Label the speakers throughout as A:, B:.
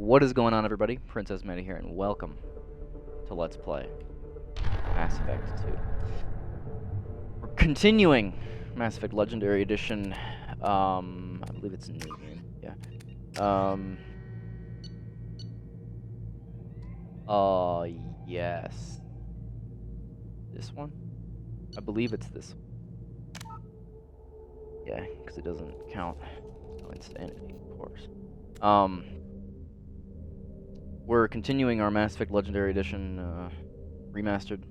A: What is going on, everybody? Princess Matty here, and welcome to Let's Play Mass Effect 2. We're continuing Mass Effect Legendary Edition. I believe it's a new game. Yeah. Yes. This one? I believe it's this one. Yeah, because it doesn't count insanity, of course. We're continuing our Mass Effect Legendary Edition remastered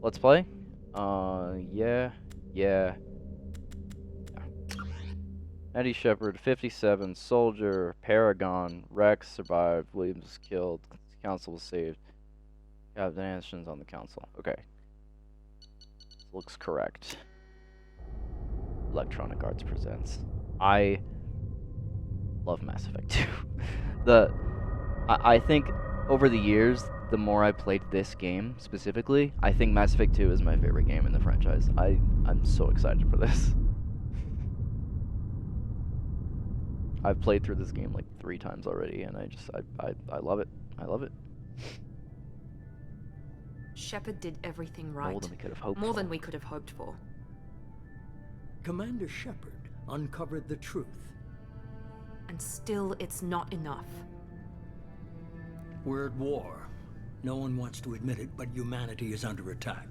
A: Let's Play. Yeah. Eddie Shepard, 57, Soldier, Paragon, Rex survived, Williams was killed, Council was saved. Captain Anderson's on the Council. Okay. Looks correct. Electronic Arts presents. I love Mass Effect 2. I think over the years, the more I played this game specifically, I think Mass Effect 2 is my favorite game in the franchise. I'm so excited for this. I've played through this game like 3 times already, and I love it. I love it.
B: Shepard did everything right.
A: More than we could have hoped
B: More
A: for.
B: than we could have hoped for.
C: Commander Shepard uncovered the truth.
B: And still, it's not enough.
C: We're at war. No one wants to admit it, but humanity is under attack.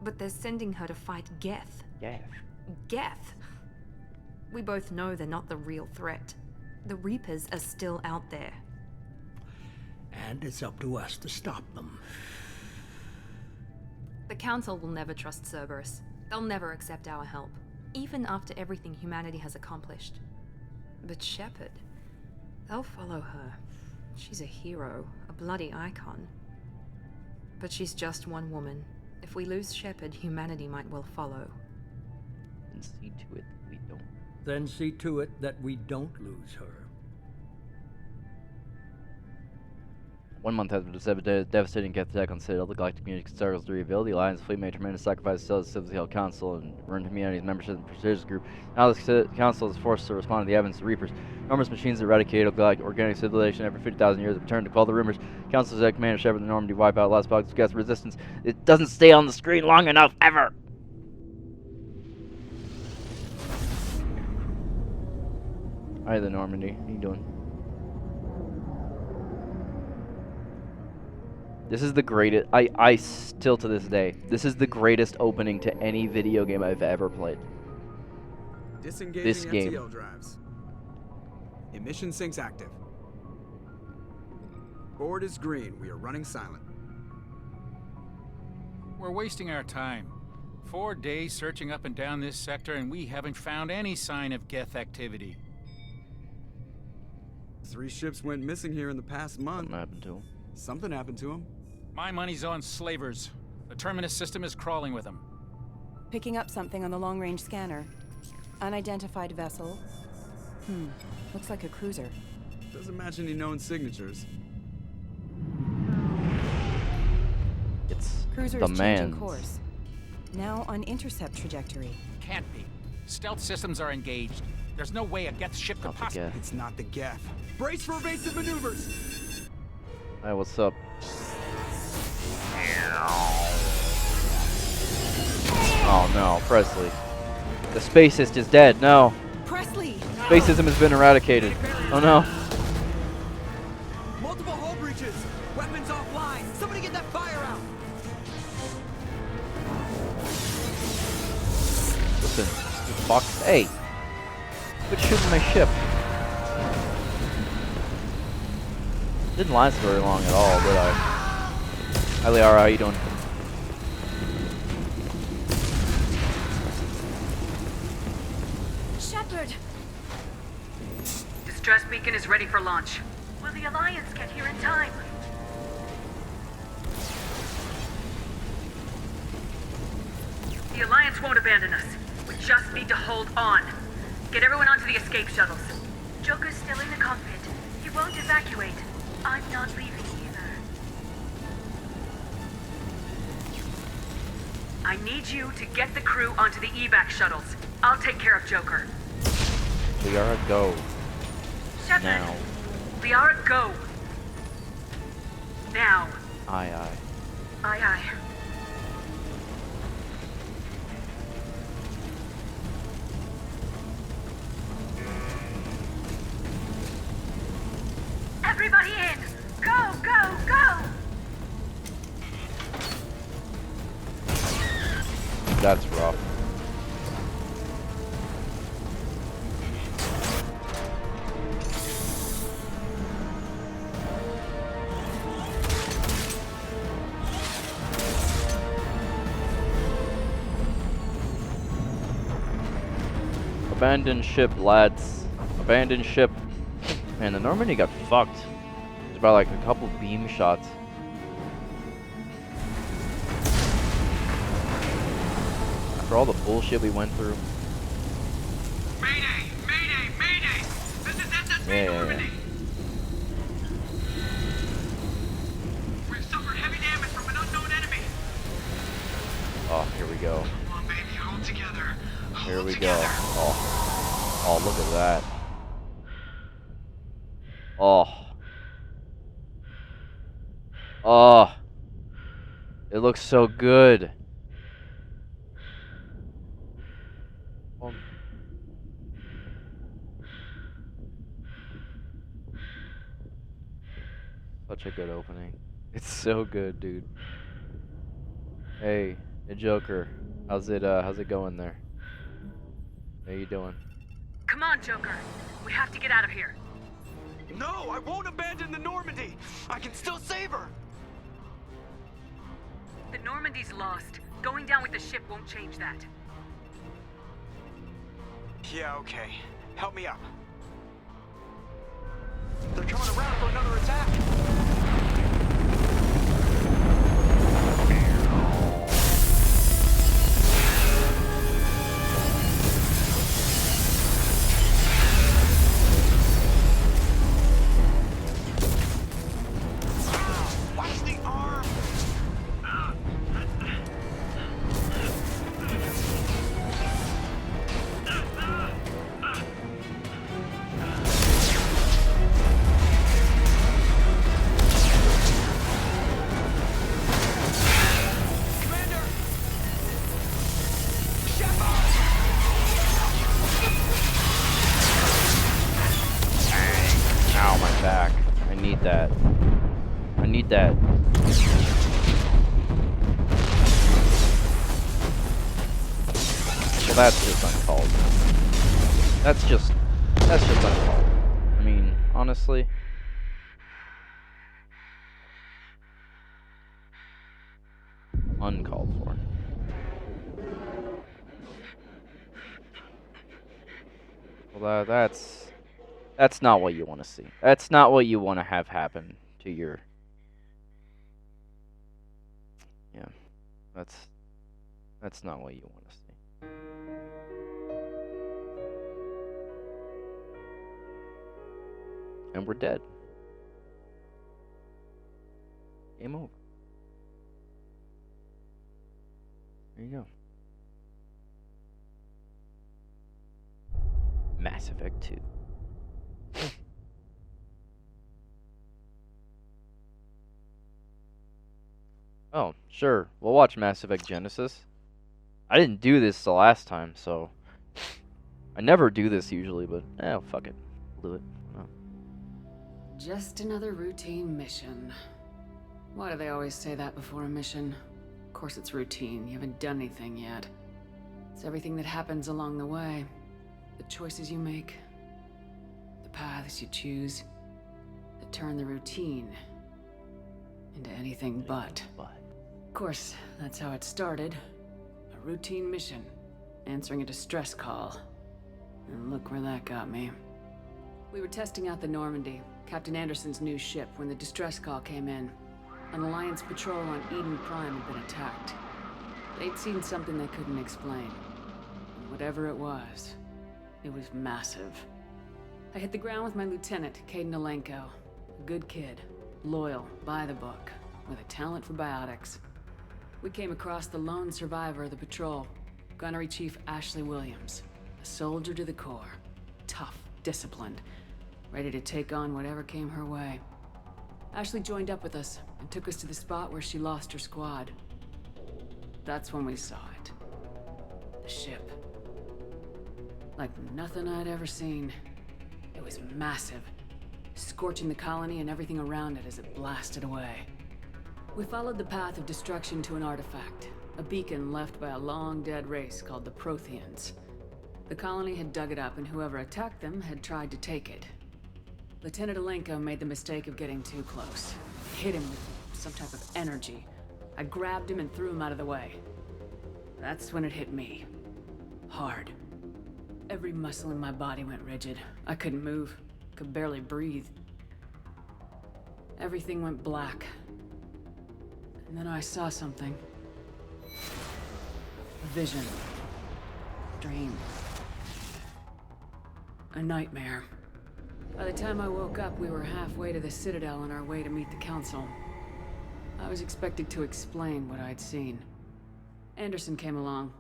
B: But they're sending her to fight Geth.
A: Yeah.
B: Geth! We both know they're not the real threat. The Reapers are still out there.
C: And it's up to us to stop them.
B: The Council will never trust Cerberus. They'll never accept our help, even after everything humanity has accomplished. But Shepard, they'll follow her. She's a hero, a bloody icon. But she's just one woman. If we lose Shepard, humanity might well follow.
A: And see to it that we don't.
C: Then see to it that we don't lose her.
A: 1 month after the devastating Geth attack on Citadel, the Galactic community struggles to rebuild. The Alliance fleet made tremendous sacrifices to save the Council and earned humanity's membership in the prestigious group. Now the Council is forced to respond to the evidence of the Reapers. Enormous machines that eradicate galactic organic civilization every 50,000 years have returned to quell the rumors. Council has Commander Shepard and the Normandy wipe out last box of Geth resistance. It doesn't stay on the screen long enough, ever! Hi, the Normandy. How you doing? This is the greatest, I still to this day, this is the greatest opening to any video game I've ever played.
D: Disengaging
A: This game.
D: FTL drives. Emission sinks active. Board is green. We are running silent.
E: We're wasting our time. 4 days searching up and down this sector, and we haven't found any sign of Geth activity.
D: 3 ships went missing here in the past month.
A: What happened to him?
D: Something happened to them.
E: My money's on slavers. The Terminus system is crawling with them.
F: Picking up something on the long-range scanner. Unidentified vessel. Looks like a cruiser.
D: Doesn't match any known signatures.
A: It's
F: Cruiser
A: the
F: is changing
A: man.
F: course. Now on intercept trajectory.
E: Can't be. Stealth systems are engaged. There's no way a Geth ship could
A: Not the
E: possibly...
A: Geth.
D: It's not the Geth. Brace for evasive maneuvers.
A: Hi, what's up? Oh no, Presley. The spacist is dead. No.
F: Presley!
A: Spacism has been eradicated. Oh no.
D: Multiple hull breaches. Weapons offline. Somebody get that fire out.
A: Listen. You fuck. Hey. Quit shooting my ship. Didn't last very long at all, did I? Hi, Liara, how you doing?
F: Shepard!
G: Distress beacon is ready for launch. Will the Alliance get here in time? The Alliance won't abandon us. We just need to hold on. Get everyone onto the escape shuttles. Joker's still in the cockpit. He won't evacuate. I'm not leaving either. I need you to get the crew onto the evac shuttles. I'll take care of Joker.
A: Liara, go.
G: Shepard,
A: Now.
G: Liara, go! Now.
A: Aye, aye.
G: Aye, aye. Everybody in! Go, go, go!
A: That's rough. Abandoned ship, lads. Abandoned ship. Man, the Normandy got fucked. It's about like a couple beam shots. After all the bullshit we went through.
D: Mayday! Mayday! Mayday! This is SSB Normandy! We've suffered heavy damage from an unknown enemy!
A: Oh, here we go.
D: Come on, baby, hold together.
A: Here we go. Oh, look at that. Oh, it looks so good. Such a good opening. It's so good, dude. Hey, Joker. How's it going there? How you doing?
G: Come on, Joker. We have to get out of here.
D: No, I won't abandon the Normandy! I can still save her!
G: The Normandy's lost. Going down with the ship won't change that.
D: Yeah, okay. Help me up. They're coming around for another attack! Watch the arm!
A: Ow, my back. I need that. I need that. Well, that's just uncalled. That's just uncalled. I mean, honestly. Uncalled for. Well, that's not what you want to see. That's not what you want to have happen to your... Yeah. That's not what you want to see. And we're dead. Game over. There you go. Mass Effect 2. Oh, sure. We'll watch Mass Effect Genesis. I didn't do this the last time, so... I never do this usually, but... fuck it. We'll do it. Oh.
H: Just another routine mission. Why do they always say that before a mission? Of course it's routine. You haven't done anything yet. It's everything that happens along the way. The choices you make. The paths you choose. That turn the routine into anything but. Of course, that's how it started. A routine mission. Answering a distress call. And look where that got me. We were testing out the Normandy, Captain Anderson's new ship, when the distress call came in. An Alliance patrol on Eden Prime had been attacked. They'd seen something they couldn't explain. And whatever it was massive. I hit the ground with my lieutenant, Caden Alenko. A good kid, loyal, by the book, with a talent for biotics. We came across the lone survivor of the patrol, Gunnery Chief Ashley Williams. A soldier to the core. Tough, disciplined. ready to take on whatever came her way. Ashley joined up with us and took us to the spot where she lost her squad. That's when we saw it. The ship. Like nothing I'd ever seen. It was massive, scorching the colony and everything around it as it blasted away. We followed the path of destruction to an artifact, a beacon left by a long-dead race called the Protheans. The colony had dug it up, and whoever attacked them had tried to take it. Lieutenant Alenko made the mistake of getting too close. Hit him with some type of energy. I grabbed him and threw him out of the way. That's when it hit me. Hard. Every muscle in my body went rigid. I couldn't move, could barely breathe. Everything went black. And then I saw something. A vision. Dream. A nightmare. By the time I woke up, we were halfway to the Citadel on our way to meet the Council. I was expected to explain what I'd seen. Anderson came along.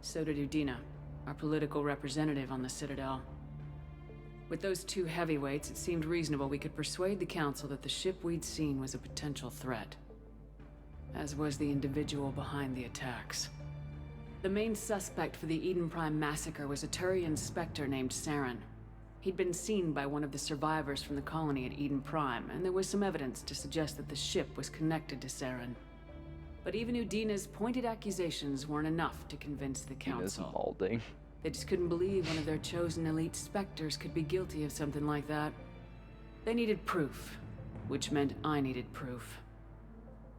H: So did Udina, our political representative on the Citadel. With those two heavyweights, it seemed reasonable we could persuade the Council that the ship we'd seen was a potential threat. As was the individual behind the attacks. The main suspect for the Eden Prime massacre was a Turian Spectre named Saren. He'd been seen by one of the survivors from the colony at Eden Prime, and there was some evidence to suggest that the ship was connected to Saren. But even Udina's pointed accusations weren't enough to convince the Council.
A: Molding.
H: They just couldn't believe one of their chosen elite Spectres could be guilty of something like that. They needed proof, which meant I needed proof.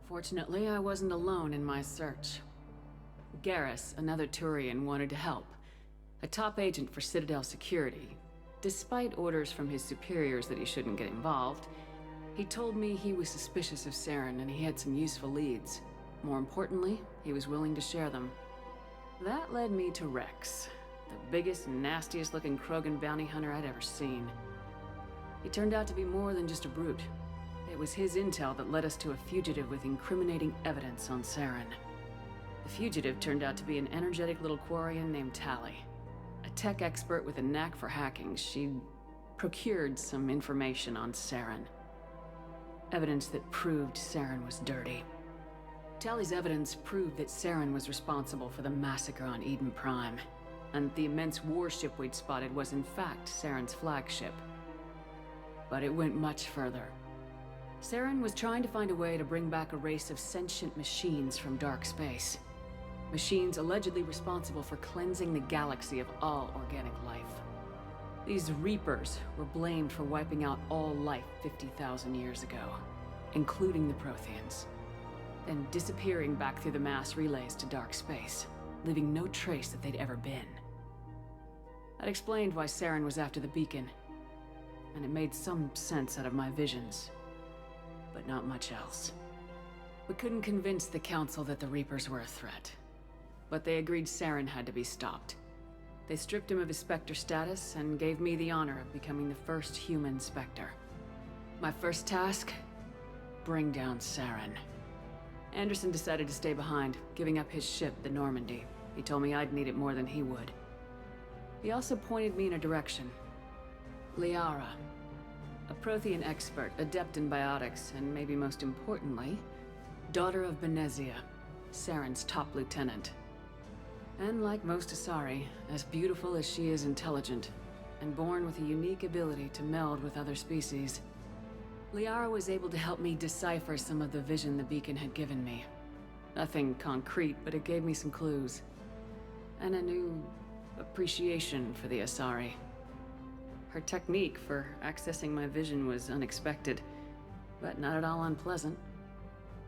H: Fortunately, I wasn't alone in my search. Garrus, another Turian, wanted to help. A top agent for Citadel security. Despite orders from his superiors that he shouldn't get involved, he told me he was suspicious of Saren and he had some useful leads. More importantly, he was willing to share them. That led me to Rex, the biggest, nastiest looking Krogan bounty hunter I'd ever seen. He turned out to be more than just a brute. It was his intel that led us to a fugitive with incriminating evidence on Saren. The fugitive turned out to be an energetic little Quarian named Tally. A tech expert with a knack for hacking, she'd procured some information on Saren. Evidence that proved Saren was dirty. Tally's evidence proved that Saren was responsible for the massacre on Eden Prime, and the immense warship we'd spotted was in fact Saren's flagship. But it went much further. Saren was trying to find a way to bring back a race of sentient machines from dark space. Machines allegedly responsible for cleansing the galaxy of all organic life. These Reapers were blamed for wiping out all life 50,000 years ago, including the Protheans, then disappearing back through the mass relays to dark space, leaving no trace that they'd ever been. That explained why Saren was after the beacon, and it made some sense out of my visions, but not much else. We couldn't convince the Council that the Reapers were a threat, but they agreed Saren had to be stopped. They stripped him of his Spectre status and gave me the honor of becoming the first human Spectre. My first task? Bring down Saren. Anderson decided to stay behind, giving up his ship, the Normandy. He told me I'd need it more than he would. He also pointed me in a direction. Liara. A Prothean expert, adept in biotics, and maybe most importantly, daughter of Benezia, Saren's top lieutenant. And like most Asari, as beautiful as she is intelligent, and born with a unique ability to meld with other species. Liara was able to help me decipher some of the vision the beacon had given me. Nothing concrete, but it gave me some clues. And a new appreciation for the Asari. Her technique for accessing my vision was unexpected, but not at all unpleasant.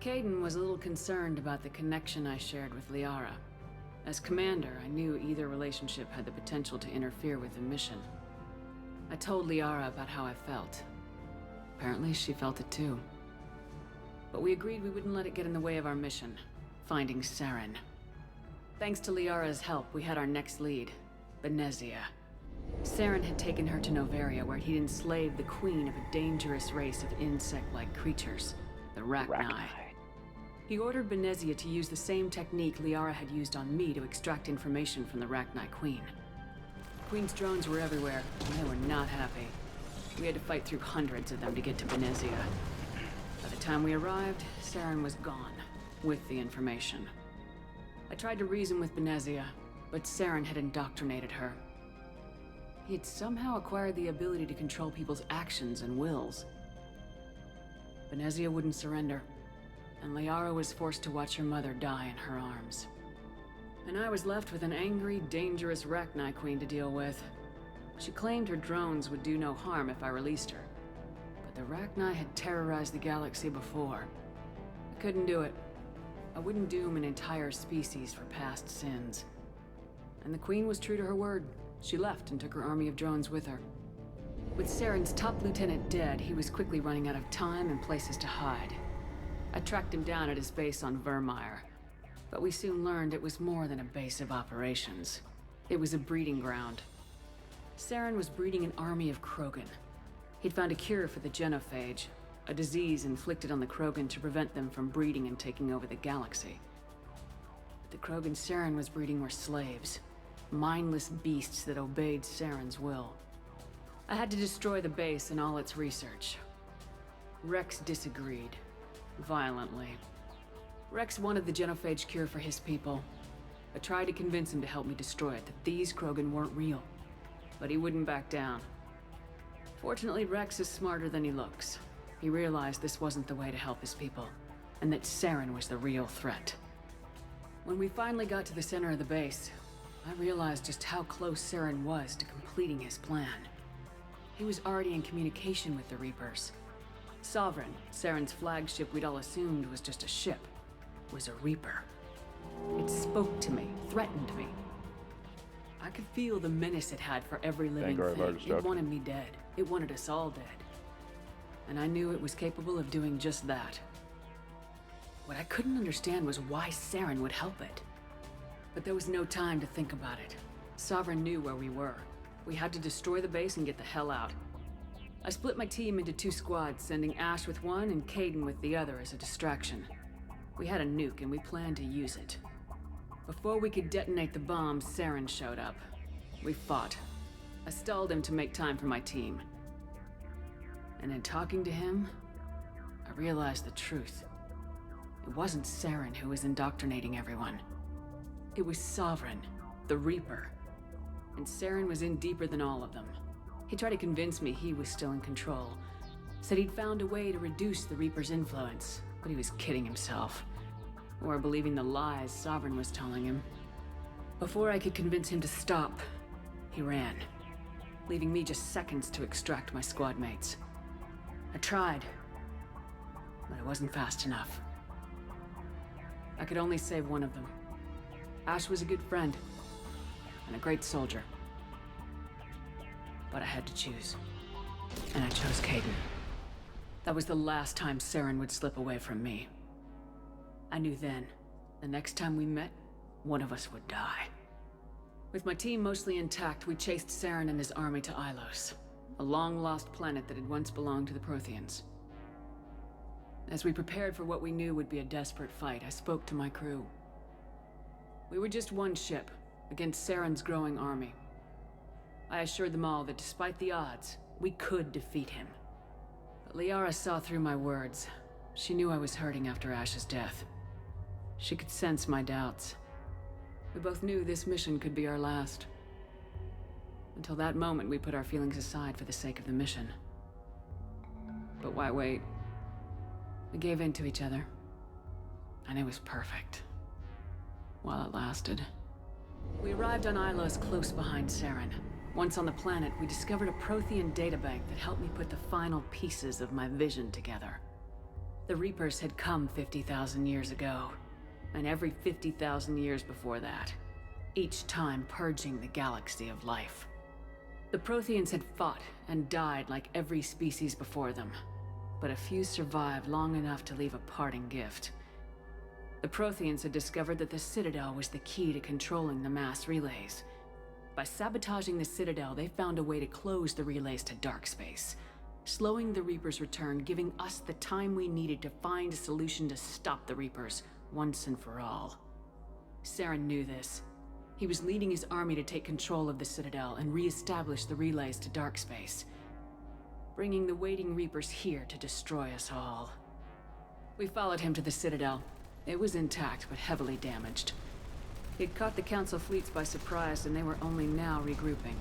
H: Kaidan was a little concerned about the connection I shared with Liara. As commander, I knew either relationship had the potential to interfere with the mission. I told Liara about how I felt. Apparently, she felt it too. But we agreed we wouldn't let it get in the way of our mission, finding Saren. Thanks to Liara's help, we had our next lead, Benezia. Saren had taken her to Noveria, where he'd enslaved the queen of a dangerous race of insect-like creatures, the Rachni. He ordered Benezia to use the same technique Liara had used on me to extract information from the Rachni Queen. The Queen's drones were everywhere, and they were not happy. We had to fight through hundreds of them to get to Venezia. By the time we arrived, Saren was gone, with the information. I tried to reason with Venezia, but Saren had indoctrinated her. He had somehow acquired the ability to control people's actions and wills. Venezia wouldn't surrender, and Liara was forced to watch her mother die in her arms. And I was left with an angry, dangerous Rachni Queen to deal with. She claimed her drones would do no harm if I released her. But the Rachni had terrorized the galaxy before. I couldn't do it. I wouldn't doom an entire species for past sins. And the Queen was true to her word. She left and took her army of drones with her. With Saren's top lieutenant dead, he was quickly running out of time and places to hide. I tracked him down at his base on Vermeer, but we soon learned it was more than a base of operations. It was a breeding ground. Saren was breeding an army of Krogan. He'd found a cure for the genophage, a disease inflicted on the Krogan to prevent them from breeding and taking over the galaxy. But the Krogan Saren was breeding were slaves, mindless beasts that obeyed Saren's will. I had to destroy the base and all its research. Rex disagreed, violently. Rex wanted the genophage cure for his people. I tried to convince him to help me destroy it, that these Krogan weren't real. But he wouldn't back down. Fortunately, Rex is smarter than he looks. He realized this wasn't the way to help his people, and that Saren was the real threat. When we finally got to the center of the base, I realized just how close Saren was to completing his plan. He was already in communication with the Reapers. Sovereign, Saren's flagship we'd all assumed was just a ship, was a Reaper. It spoke to me, threatened me. I could feel the menace it had for every living thing. It wanted me dead. It wanted us all dead. And I knew it was capable of doing just that. What I couldn't understand was why Saren would help it. But there was no time to think about it. Sovereign knew where we were. We had to destroy the base and get the hell out. I split my team into 2 squads, sending Ash with one and Caden with the other as a distraction. We had a nuke and we planned to use it. Before we could detonate the bombs, Saren showed up. We fought. I stalled him to make time for my team. And in talking to him, I realized the truth. It wasn't Saren who was indoctrinating everyone. It was Sovereign, the Reaper. And Saren was in deeper than all of them. He tried to convince me he was still in control. Said he'd found a way to reduce the Reaper's influence, but he was kidding himself. Or believing the lies Sovereign was telling him. Before I could convince him to stop, he ran, leaving me just seconds to extract my squad mates. I tried, but I wasn't fast enough. I could only save one of them. Ash was a good friend, and a great soldier. But I had to choose. And I chose Caden. That was the last time Saren would slip away from me. I knew then, the next time we met, one of us would die. With my team mostly intact, we chased Saren and his army to Ilos, a long-lost planet that had once belonged to the Protheans. As we prepared for what we knew would be a desperate fight, I spoke to my crew. We were just one ship, against Saren's growing army. I assured them all that despite the odds, we could defeat him. But Liara saw through my words. She knew I was hurting after Ash's death. She could sense my doubts. We both knew this mission could be our last. Until that moment, we put our feelings aside for the sake of the mission. But why wait? We gave in to each other. And it was perfect. While it lasted. We arrived on Ilos close behind Saren. Once on the planet, we discovered a Prothean databank that helped me put the final pieces of my vision together. The Reapers had come 50,000 years ago, and every 50,000 years before that, each time purging the galaxy of life. The Protheans had fought and died like every species before them, but a few survived long enough to leave a parting gift. The Protheans had discovered that the Citadel was the key to controlling the mass relays. By sabotaging the Citadel, they found a way to close the relays to dark space, slowing the Reapers' return, giving us the time we needed to find a solution to stop the Reapers once and for all. Saren knew this. He was leading his army to take control of the Citadel and re-establish the relays to dark space. bringing the waiting Reapers here to destroy us all. We followed him to the Citadel. It was intact, but heavily damaged. He'd caught the Council fleets by surprise, and they were only now regrouping.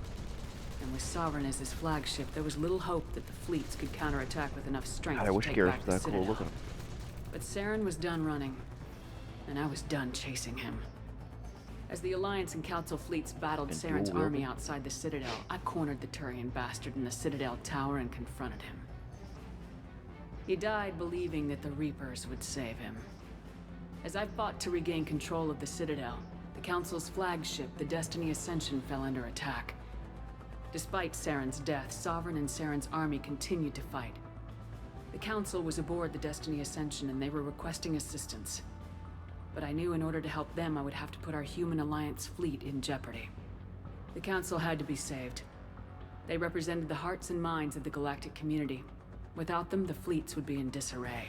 H: And with Sovereign as his flagship, there was little hope that the fleets could counterattack with enough strength
A: God, I
H: to
A: wish
H: take
A: Garrus
H: back
A: was
H: the
A: that cool
H: Citadel.
A: looking.
H: But Saren was done running, and I was done chasing him. As the Alliance and Council fleets battled
A: And
H: Saren's
A: dual
H: army
A: wielding.
H: outside the Citadel, I cornered the Turian bastard in the Citadel Tower and confronted him. He died believing that the Reapers would save him. As I fought to regain control of the Citadel, the Council's flagship, the Destiny Ascension, fell under attack. Despite Saren's death, Sovereign and Saren's army continued to fight. The Council was aboard the Destiny Ascension and they were requesting assistance. But I knew in order to help them, I would have to put our human Alliance fleet in jeopardy. The Council had to be saved. They represented the hearts and minds of the galactic community. Without them, the fleets would be in disarray.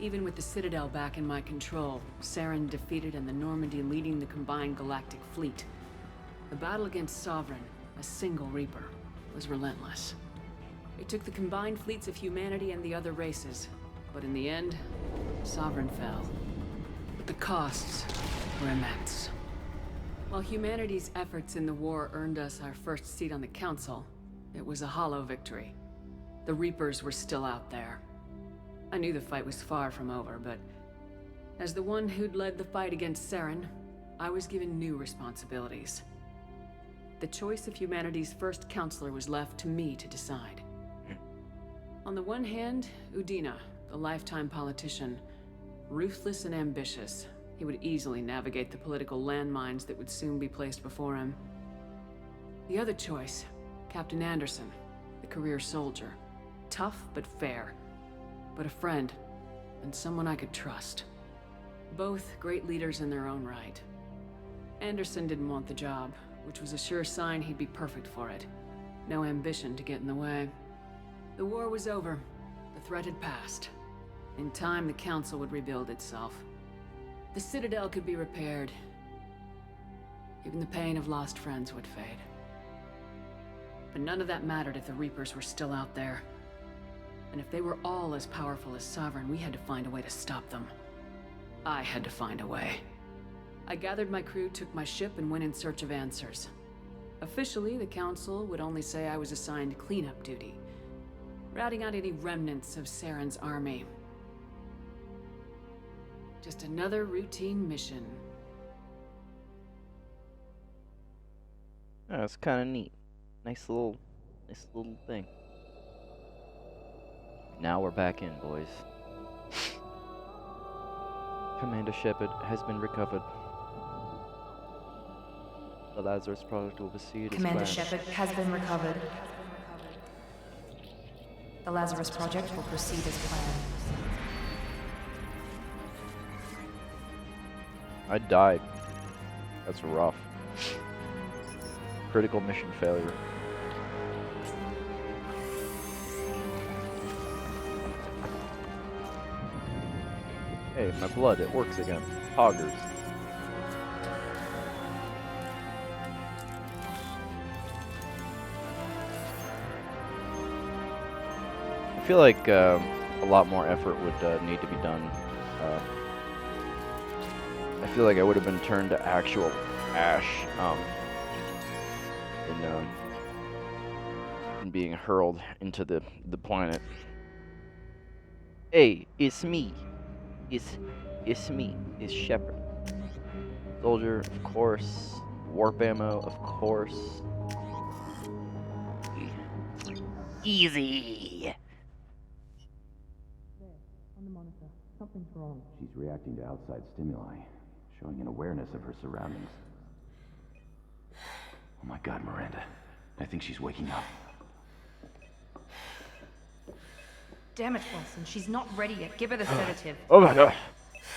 H: Even with the Citadel back in my control, Saren defeated and the Normandy leading the combined galactic fleet, the battle against Sovereign, a single Reaper, was relentless. It took the combined fleets of humanity and the other races, but in the end, Sovereign fell. But the costs were immense. While humanity's efforts in the war earned us our first seat on the Council, it was a hollow victory. The Reapers were still out there. I knew the fight was far from over, but as the one who'd led the fight against Saren, I was given new responsibilities. The choice of humanity's first counselor was left to me to decide. On the one hand, Udina, the lifetime politician, ruthless and ambitious. He would easily navigate the political landmines that would soon be placed before him. The other choice, Captain Anderson, the career soldier. Tough but fair, but a friend, and someone I could trust. Both great leaders in their own right. Anderson didn't want the job, which was a sure sign he'd be perfect for it. No ambition to get in the way. The war was over. The threat had passed. In time, the Council would rebuild itself. The Citadel could be repaired. Even the pain of lost friends would fade. But none of that mattered if the Reapers were still out there. And if they were all as powerful as Sovereign, we had to find a way to stop them. I had to find a way. I gathered my crew, took my ship, and went in search of answers. Officially, the Council would only say I was assigned cleanup duty, routing out any remnants of Saren's army. Just another routine mission.
A: Oh, it's kind of neat. Nice little thing. Now we're back in, boys. Commander Shepard has been recovered. The Lazarus Project will proceed as
B: Commander
A: planned.
B: Shepard has been recovered. The Lazarus Project will proceed as planned.
A: I died. That's rough. Critical mission failure. Hey, my blood, it works again. Poggers. I feel like a lot more effort would need to be done. I feel like I would have been turned to actual ash in being hurled into the planet. Hey, it's me. It's me. It's Shepard. Soldier, of course. Warp ammo, of course. Easy.
I: She's reacting to outside stimuli, showing an awareness of her surroundings. Oh my God, Miranda. I think she's waking up.
B: Damn it, Wilson. She's not ready yet. Give her the sedative.
A: Oh my God.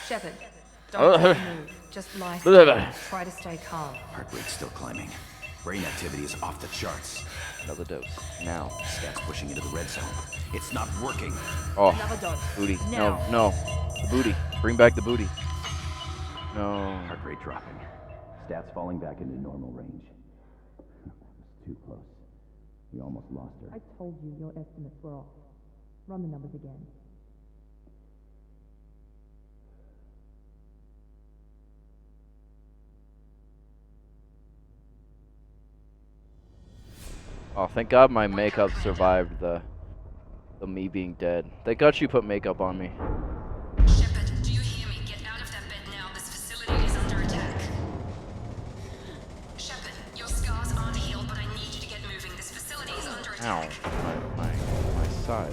B: Shepard, don't move. Just lie still. Try to stay calm.
I: Heart rate's still climbing. Brain activity is off the charts.
A: Another dose. Now.
I: Stats pushing into the red zone. It's not working.
A: Oh,
B: Another dose.
A: booty.
B: Now.
A: No, no. The booty. Bring back the booty. No.
I: Heart rate dropping. Stats falling back into normal range. Too close. We almost lost her.
J: I told you your estimates were off. Run the numbers again.
A: Oh, thank God my makeup survived the me being dead. Thank God she put makeup on me.
B: Shepard, do you hear me? Get out of that bed now. This facility is under attack. Shepard, your scars aren't healed, but I need you to get moving. This facility is under attack.
A: Ow. My side.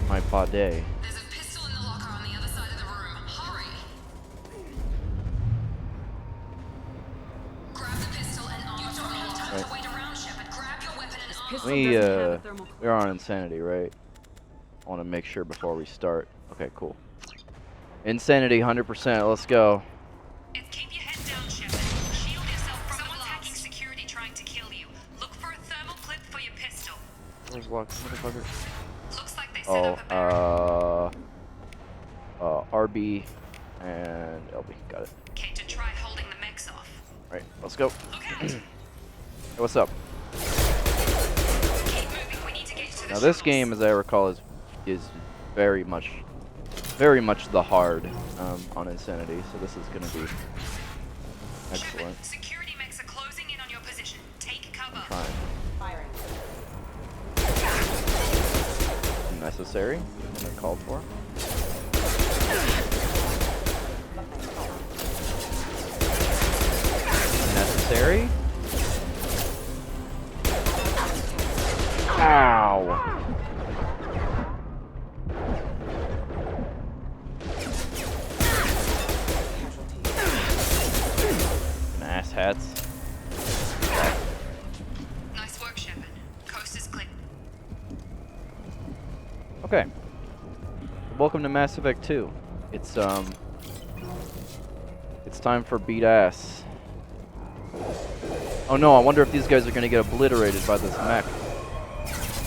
A: My body.
B: There's a pistol in the locker on the other side of the room. Hurry! Grab the pistol and arm. You don't have time to wait around, Shepard. Grab your weapon and arm.
A: We're on insanity, right? I want to make sure before we start. Okay, cool. Insanity, 100%. Let's go.
B: Keep your head down, Shepard. Shield yourself from someone's hacking security trying to kill you. Look for a thermal clip for your pistol.
A: Where's Lock, motherfucker?
B: Looks like they set up a barricade.
A: RB and LB. Got it.
B: Okay, to try holding the mechs off.
A: All right, let's go.
B: Look out!
A: Hey, what's up?
B: Keep moving. We need to get to the
A: Now this
B: shuttles.
A: game, as I recall, is very much the hard on Insanity. So this is gonna be excellent.
B: Shepard, security mechs are closing in on your position. Take cover.
A: Fine.
F: Firing.
A: Necessary. When they're called for. Necessary. Ow. Ass hats.
B: Nice work, Shepard. Coast is clear.
A: Okay. Welcome to Mass Effect 2. It's time for beat ass. Oh no, I wonder if these guys are gonna get obliterated by this mech.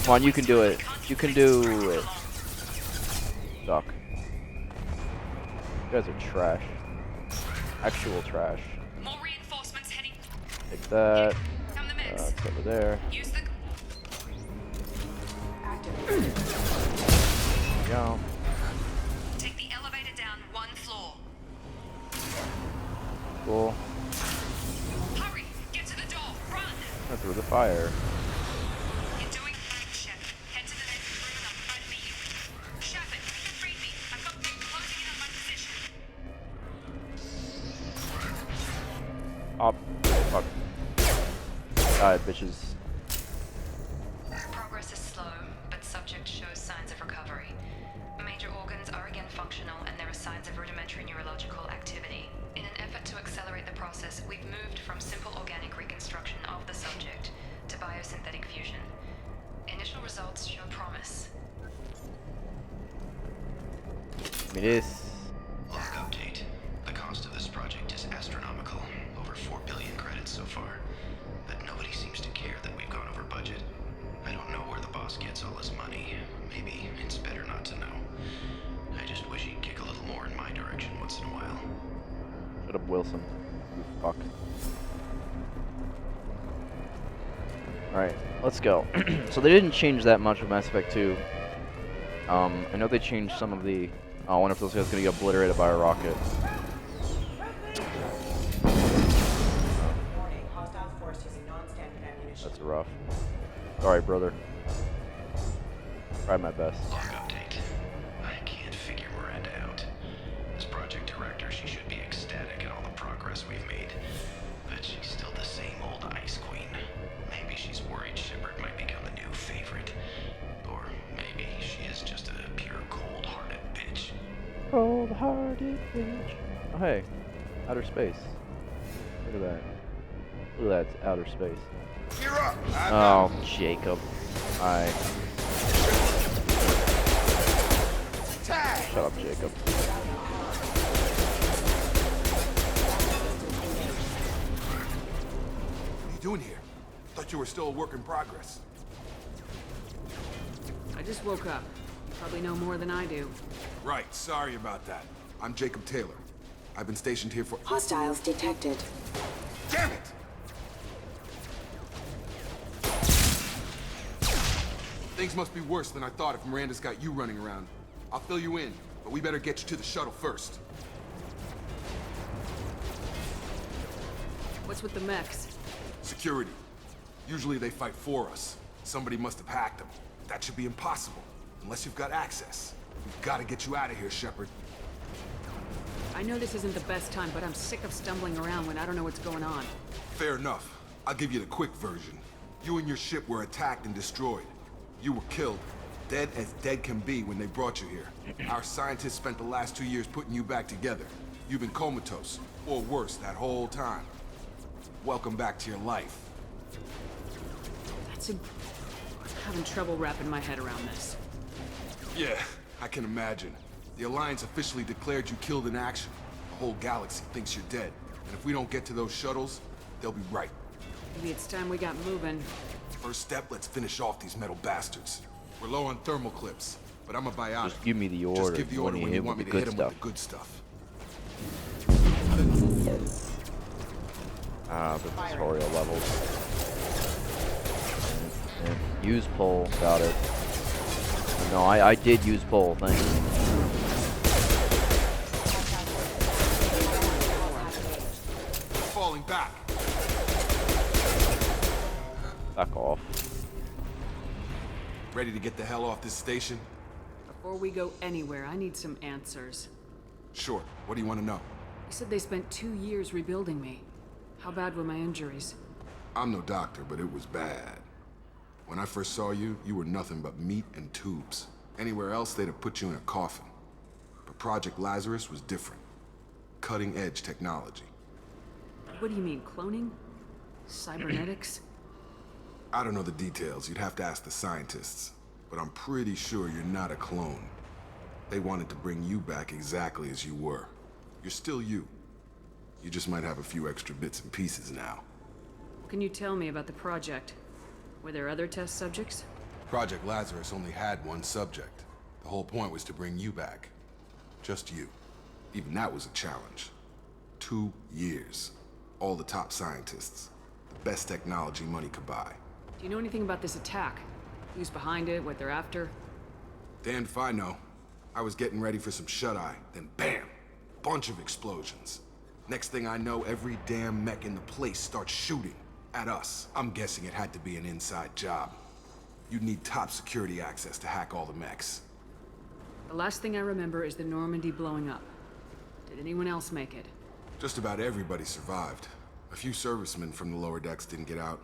A: Come on, you can do it. You can do it. Duck. You guys are trash. Actual trash.
B: More reinforcements heading.
A: Take that.
B: Come the mechs.
A: It's over there.
B: Use the.
A: There we go.
B: Take the elevator down one floor.
A: Cool.
B: Hurry! Get to the door. Run!
A: Through the fire.
B: You're doing fine, Shepard. Head to the next room and I'll try to meet you. Shepard, read me. I've got people closing in on my position.
A: Up. Fuck. Die, bitches.
B: Progress is slow, but subject shows signs of recovery. Major organs are again functional, and there are signs of rudimentary neurological activity. In an effort to accelerate the process, we've moved from simple organic reconstruction of the subject to biosynthetic fusion. Initial results show promise.
A: Give me this.
K: Log update. The cost of this project is astronomical. Over 4 billion credits so far. But nobody seems to care that we've gone over budget. I don't know where the boss gets all his money. Maybe it's better not to know. I just wish he'd kick a little more in my direction once in a while.
A: Shut up, Wilson. You fuck. Alright, let's go. So they didn't change that much with Mass Effect 2. I know they changed some of the... Oh, I wonder if those guys are gonna get obliterated by a rocket. That's rough. Sorry, brother. Try my best.
K: Log update. I can't figure Miranda out. As project director, she should be ecstatic at all the progress we've made. But she's still the same old Ice Queen. Maybe she's worried Shepard might become the new favorite. Or maybe she is just a pure cold-hearted bitch.
A: Cold-hearted bitch. Oh, hey. Outer space. Look at that. Look at that. It's outer space.
L: You're up.
A: Oh, Jacob. Hi. Shut up, Jacob.
L: What are you doing here? Thought you were still a work in progress.
H: I just woke up. You probably know more than I do.
L: Right, sorry about that. I'm Jacob Taylor. I've been stationed here for...
M: Hostiles detected.
L: Damn it! Things must be worse than I thought if Miranda's got you running around. I'll fill you in, but we better get you to the shuttle first.
H: What's with the mechs?
L: Security. Usually they fight for us. Somebody must have hacked them. That should be impossible, unless you've got access. We've got to get you out of here, Shepard.
H: I know this isn't the best time, but I'm sick of stumbling around when I don't know what's going on.
L: Fair enough. I'll give you the quick version. You and your ship were attacked and destroyed. You were killed. Dead as dead can be when they brought you here. Our scientists spent the last 2 years putting you back together. You've been comatose, or worse, that whole time. Welcome back to your life.
H: I'm having trouble wrapping my head around this.
L: Yeah, I can imagine. The Alliance officially declared you killed in action. The whole galaxy thinks you're dead. And if we don't get to those shuttles, they'll be right.
H: Maybe it's time we got moving.
L: First step, let's finish off these metal bastards. We're low on thermal clips, but I'm a biotic.
A: Just give me the order.
L: Just give the order when you want me to hit them with the good stuff.
A: The tutorial levels. And use pull, got it. No, I did use pull, thank you.
L: Falling back.
A: Back off.
L: Ready to get the hell off this station?
H: Before we go anywhere, I need some answers.
L: Sure. What do you want to know?
H: You said they spent 2 years rebuilding me. How bad were my injuries?
L: I'm no doctor, but it was bad. When I first saw you, you were nothing but meat and tubes. Anywhere else, they'd have put you in a coffin. But Project Lazarus was different. Cutting-edge technology.
H: What do you mean, cloning? Cybernetics?
L: I don't know the details. You'd have to ask the scientists. But I'm pretty sure you're not a clone. They wanted to bring you back exactly as you were. You're still you. You just might have a few extra bits and pieces now.
H: What can you tell me about the project? Were there other test subjects?
L: Project Lazarus only had one subject. The whole point was to bring you back. Just you. Even that was a challenge. 2 years. All the top scientists. The best technology money could buy.
H: Do you know anything about this attack? Who's behind it, what they're after?
L: Damned if I know. I was getting ready for some shut-eye, then bam! Bunch of explosions. Next thing I know, every damn mech in the place starts shooting. At us. I'm guessing it had to be an inside job. You'd need top security access to hack all the mechs.
H: The last thing I remember is the Normandy blowing up. Did anyone else make it?
L: Just about everybody survived. A few servicemen from the lower decks didn't get out.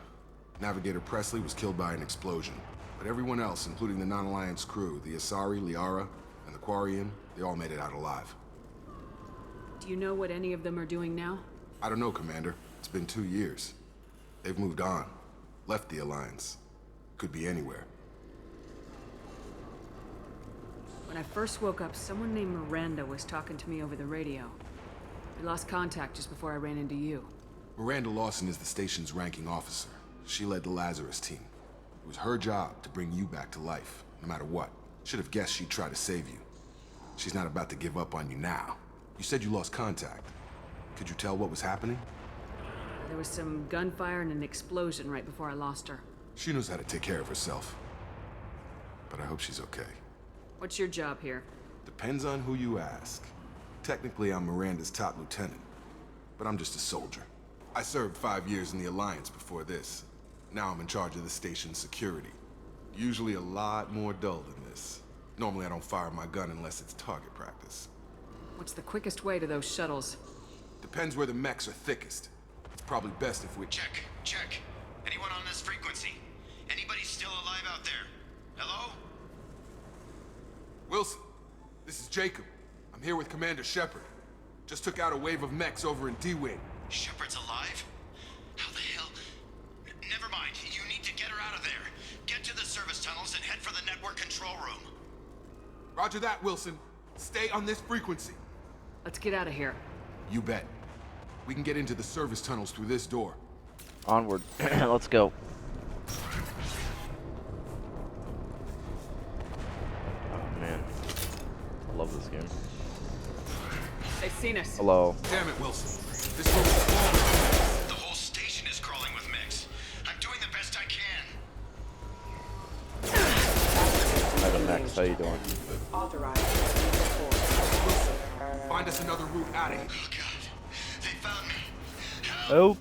L: Navigator Presley was killed by an explosion. But everyone else, including the non-Alliance crew, the Asari, Liara, and the Quarian, they all made it out alive.
H: Do you know what any of them are doing now?
L: I don't know, Commander. It's been 2 years. They've moved on. Left the Alliance. Could be anywhere.
H: When I first woke up, someone named Miranda was talking to me over the radio. We lost contact just before I ran into you.
L: Miranda Lawson is the station's ranking officer. She led the Lazarus team. It was her job to bring you back to life, no matter what. Should have guessed she'd try to save you. She's not about to give up on you now. You said you lost contact. Could you tell what was happening?
H: There was some gunfire and an explosion right before I lost her.
L: She knows how to take care of herself. But I hope she's okay.
H: What's your job here?
L: Depends on who you ask. Technically, I'm Miranda's top lieutenant. But I'm just a soldier. I served 5 years in the Alliance before this. Now I'm in charge of the station's security. Usually a lot more dull than this. Normally I don't fire my gun unless it's target practice.
H: What's the quickest way to those shuttles?
L: Depends where the mechs are thickest. It's probably best if we...
K: Check. Anyone on this frequency? Anybody still alive out there? Hello?
L: Wilson, this is Jacob. I'm here with Commander Shepard. Just took out a wave of mechs over in D-Wing.
K: Shepard's alive? How the hell? Never mind. You need to get her out of there. Get to the service tunnels and head for the network control room.
L: Roger that, Wilson. Stay on this frequency.
H: Let's get out of here.
L: You bet. We can get into the service tunnels through this door.
A: Onward. Let's go. Oh man, I love this game.
H: They've seen us.
A: Hello.
L: Damn it, Wilson. This room is full.
K: The whole station is crawling with mechs. I'm doing the best I can.
A: How you doing?
M: Authorized.
L: Find us another route out of here.
K: Oh God, they found me.
A: Help!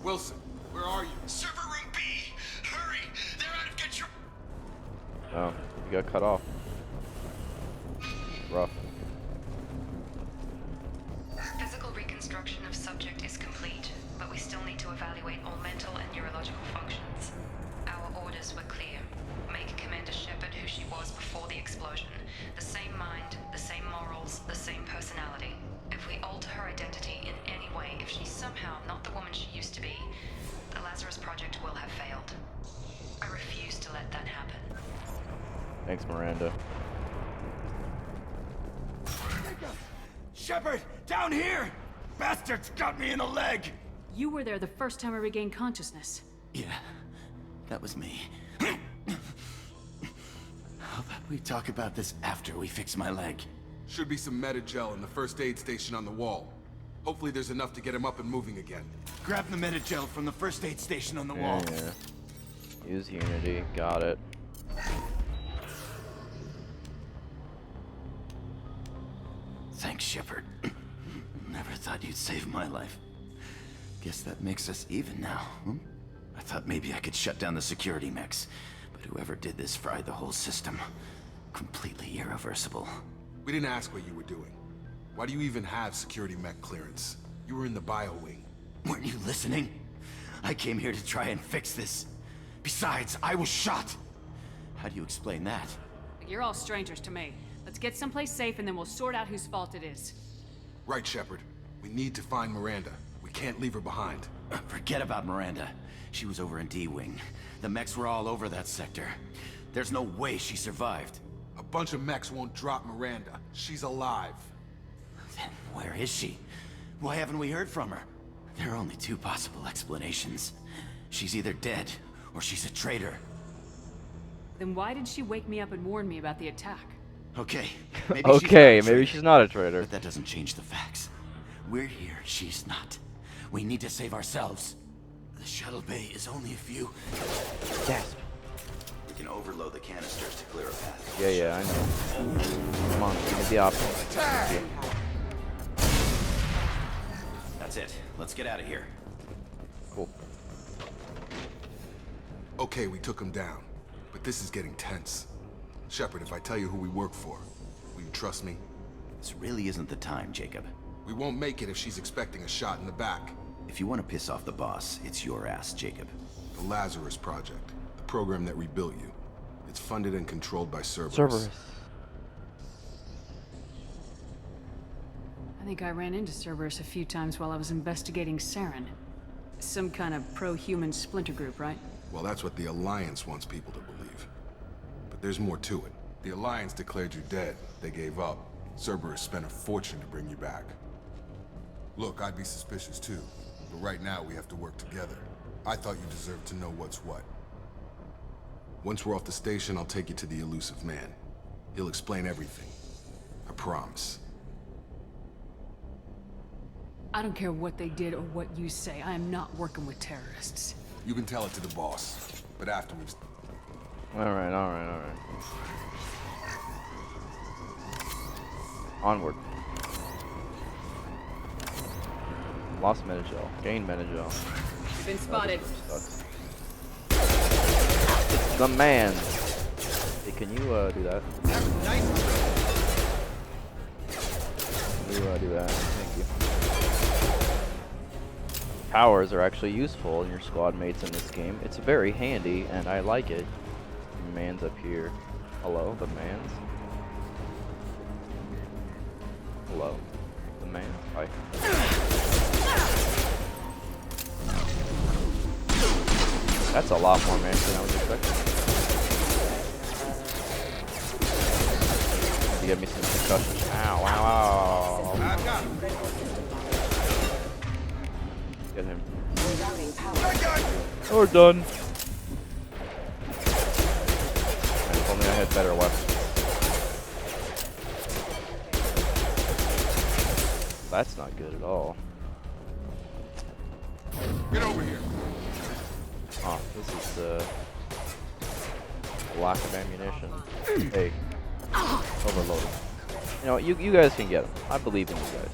L: Wilson, where are you?
K: Server room B. Hurry, they're out of control.
A: Oh, you got cut off. Rough.
B: Physical reconstruction of subject is complete, but we still need to evaluate all mental and neurological functions. Our orders were clear. Make Commander Shepard who she was before the explosion. The same mind, the same morals, the same personality. If we alter her identity in any way, if she's somehow not the woman she used to be, the Lazarus Project will have failed. I refuse to let that happen.
A: Thanks, Miranda.
D: Shepard, down here! Bastards got me in the leg!
N: You were there the first time I regained consciousness.
D: Yeah, that was me. How about we talk about this after we fix my leg?
L: Should be some Metagel in the first aid station on the wall. Hopefully there's enough to get him up and moving again.
D: Grab the Metagel from the first aid station on the wall.
A: Yeah. Use Unity. Got it.
D: Thanks, Shepard. Never thought you'd save my life. Guess that makes us even now, hmm? I thought maybe I could shut down the security mechs, but whoever did this fried the whole system. Completely irreversible.
L: We didn't ask what you were doing. Why do you even have security mech clearance? You were in the bio wing.
D: Weren't you listening? I came here to try and fix this. Besides, I was shot. How do you explain that?
N: You're all strangers to me. Let's get someplace safe and then we'll sort out whose fault it is.
L: Right, Shepard. We need to find Miranda. We can't leave her behind.
D: Forget about Miranda. She was over in D-Wing. The mechs were all over that sector. There's no way she survived.
L: A bunch of mechs won't drop Miranda. She's alive.
D: Then where is she? Why haven't we heard from her? There are only two possible explanations. She's either dead, or she's a traitor.
N: Then why did she wake me up and warn me about the attack?
D: Okay,
A: Maybe she's not a traitor.
D: But that doesn't change the facts. We're here, she's not. We need to save ourselves. The shuttle bay is only a few...
A: Gasp.
K: We can overload the canisters to clear a path.
A: Yeah, I know. Come on, give me the option.
K: That's it. Let's get out of here.
A: Cool.
L: Okay, we took him down. But this is getting tense. Shepard, if I tell you who we work for, will you trust me?
K: This really isn't the time, Jacob.
L: We won't make it if she's expecting a shot in the back.
K: If you want to piss off the boss, it's your ass, Jacob.
L: The Lazarus Project, the program that rebuilt you. It's funded and controlled by Cerberus.
A: Cerberus.
N: I think I ran into Cerberus a few times while I was investigating Saren. Some kind of pro-human splinter group, right?
L: Well, that's what the Alliance wants people to believe. But there's more to it. The Alliance declared you dead. They gave up. Cerberus spent a fortune to bring you back. Look, I'd be suspicious too. But right now, we have to work together. I thought you deserved to know what's what. Once we're off the station, I'll take you to the elusive man. He'll explain everything. I promise.
N: I don't care what they did or what you say. I am not working with terrorists.
L: You can tell it to the boss, but after we've...
A: Alright. Onward. Lost Metagel. Gained Metagel.
N: You've been spotted.
A: The man. Hey, can you do that? Can you do that? Thank you. Powers are actually useful in your squad mates in this game. It's very handy, and I like it. The man's up here. Hello, the man's. Hello, the man. Hi. That's a lot more man than I was expecting. To get me some concussion. Ow, ow, ow.
L: I've got him.
A: Get him. We're done. If only I had better weapons. That's not good at all.
L: Get over here.
A: Oh, this is lack of ammunition. Hey, Overloaded. You know, you guys can get him. I believe in you guys.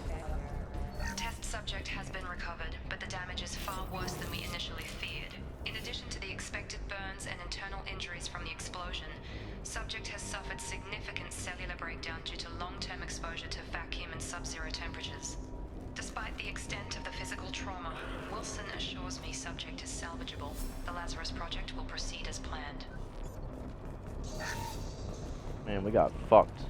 B: Test subject has been recovered, but the damage is far worse than we initially feared. In addition to the expected burns and internal injuries from the explosion, subject has suffered significant cellular breakdown due to long-term exposure to vacuum and sub-zero temperatures. Despite the extent of the physical trauma, Wilson assures me subject is salvageable. The Lazarus Project will proceed as planned.
A: Man, we got fucked.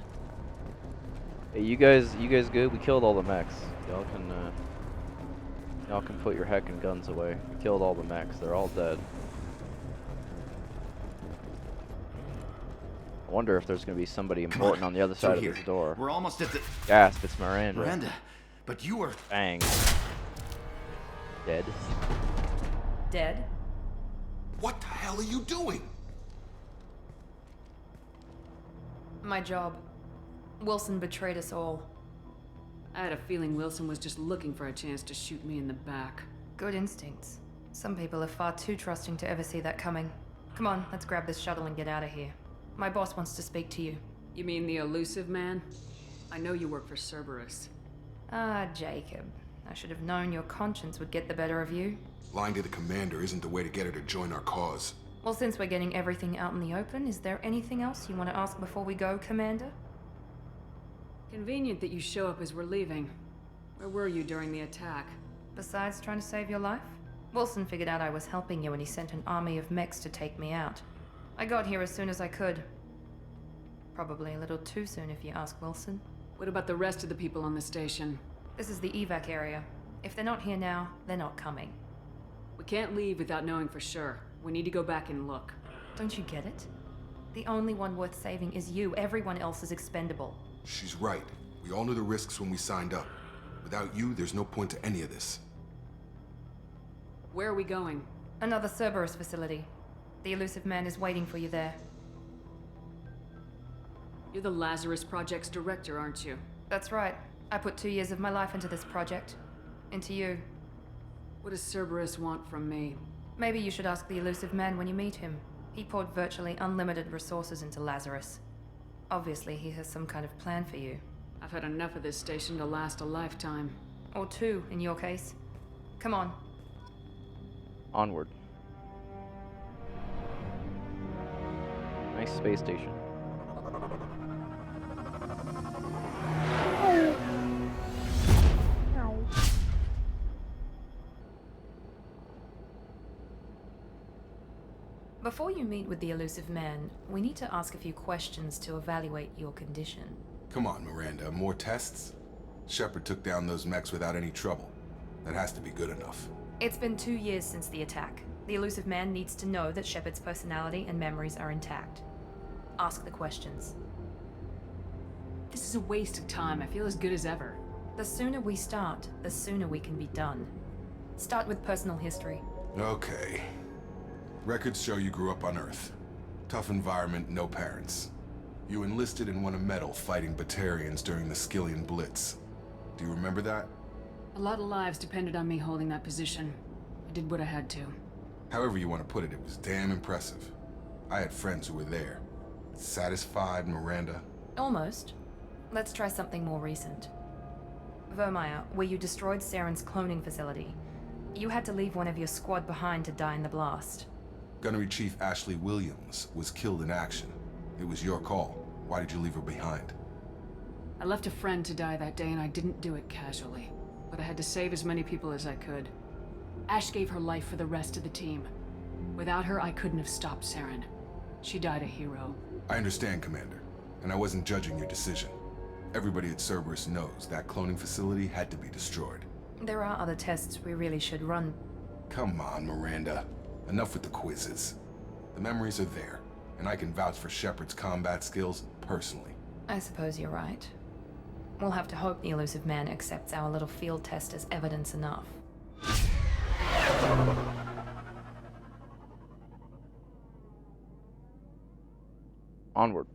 A: Hey, you guys good? We killed all the mechs. Y'all can put your heckin' guns away. We killed all the mechs. They're all dead. I wonder if there's gonna be somebody important on the other side of this door.
D: We're almost at the...
A: Gasp, it's Miranda.
D: Miranda, but you were...
A: Bang. Dead.
B: Dead?
L: What the hell are you doing?
B: My job. Wilson betrayed us all.
N: I had a feeling Wilson was just looking for a chance to shoot me in the back.
B: Good instincts. Some people are far too trusting to ever see that coming. Come on, let's grab this shuttle and get out of here. My boss wants to speak to you.
N: You mean the elusive man? I know you work for Cerberus.
B: Ah, Jacob. I should have known your conscience would get the better of you.
L: Lying to the commander isn't the way to get her to join our cause.
B: Well, since we're getting everything out in the open, is there anything else you want to ask before we go, Commander?
N: Convenient that you show up as we're leaving. Where were you during the attack?
B: Besides trying to save your life? Wilson figured out I was helping you when he sent an army of mechs to take me out. I got here as soon as I could. Probably a little too soon if you ask Wilson.
N: What about the rest of the people on the station?
B: This is the evac area. If they're not here now, they're not coming.
N: We can't leave without knowing for sure. We need to go back and look.
B: Don't you get it? The only one worth saving is you. Everyone else is expendable.
L: She's right. We all knew the risks when we signed up. Without you, there's no point to any of this.
N: Where are we going?
B: Another Cerberus facility. The elusive man is waiting for you there.
N: You're the Lazarus Project's director, aren't you?
B: That's right. I put 2 years of my life into this project. Into you.
N: What does Cerberus want from me?
B: Maybe you should ask the elusive man when you meet him. He poured virtually unlimited resources into Lazarus. Obviously, he has some kind of plan for you.
N: I've had enough of this station to last a lifetime.
B: Or 2, in your case. Come on.
A: Onward. Nice space station.
B: Before you meet with the elusive man, we need to ask a few questions to evaluate your condition.
L: Come on, Miranda. More tests? Shepard took down those mechs without any trouble. That has to be good enough.
B: It's been 2 years since the attack. The elusive man needs to know that Shepard's personality and memories are intact. Ask the questions.
N: This is a waste of time. I feel as good as ever.
B: The sooner we start, the sooner we can be done. Start with personal history.
L: Okay. Records show you grew up on Earth. Tough environment, no parents. You enlisted and won a medal fighting Batarians during the Skillian Blitz. Do you remember that?
N: A lot of lives depended on me holding that position. I did what I had to.
L: However you want to put it, it was damn impressive. I had friends who were there. Satisfied, Miranda?
B: Almost. Let's try something more recent. Vermeer, where you destroyed Saren's cloning facility. You had to leave one of your squad behind to die in the blast.
L: Gunnery Chief Ashley Williams was killed in action. It was your call. Why did you leave her behind?
N: I left a friend to die that day and I didn't do it casually. But I had to save as many people as I could. Ash gave her life for the rest of the team. Without her, I couldn't have stopped Saren. She died a hero.
L: I understand, Commander. And I wasn't judging your decision. Everybody at Cerberus knows that cloning facility had to be destroyed.
B: There are other tests we really should run.
L: Come on, Miranda. Enough with the quizzes. The memories are there, and I can vouch for Shepard's combat skills personally.
B: I suppose you're right. We'll have to hope the elusive man accepts our little field test as evidence enough.
A: Onward.